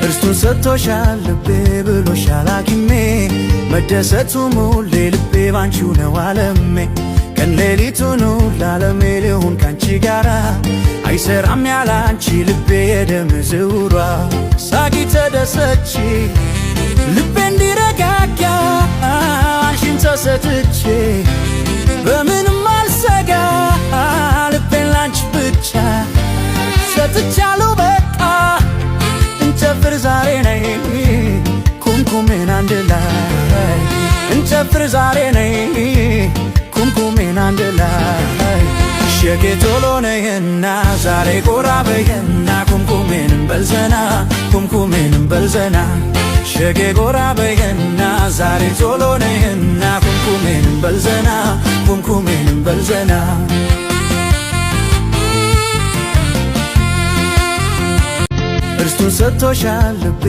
እርሱን ሰጥቶሻል ልቤ ብሎሻል ሐኪሜ መደሰቱ ሙሌ ልቤ ባንቺው ነው ዓለሜ ቀን ሌሊቱን ለዓለሜ ልሁን ካንቺ ጋራ አይሰራም ያላንቺ ልቤ የደም ዝውሯ ሳቂ ተደሰች ልቤ እንዲረጋጋ አንቺን ተሰጥቼ በምንም አልሰጋ ልቤን ላንቺ ብቻ ሰጥቻለሁ በቃ እንጨፍር ዛሬ ነይ ኩምኩሜን አንድ ላይ እንጨፍር ዛሬ ነይ ኩምኩሜን አንድ ላይ ሸጌ ቶሎ ነይና ዛሬ ጎራ በይና ኩምኩሜንም በልዘና ኩምኩሜንም በልዘና ሸጌ ጎራ በይና ዛሬ ቶሎ ነይና ኩምኩሜንም በልዘና ኩምኩሜንም በልዘና እርሱን ሰጥቶሻል ልቤ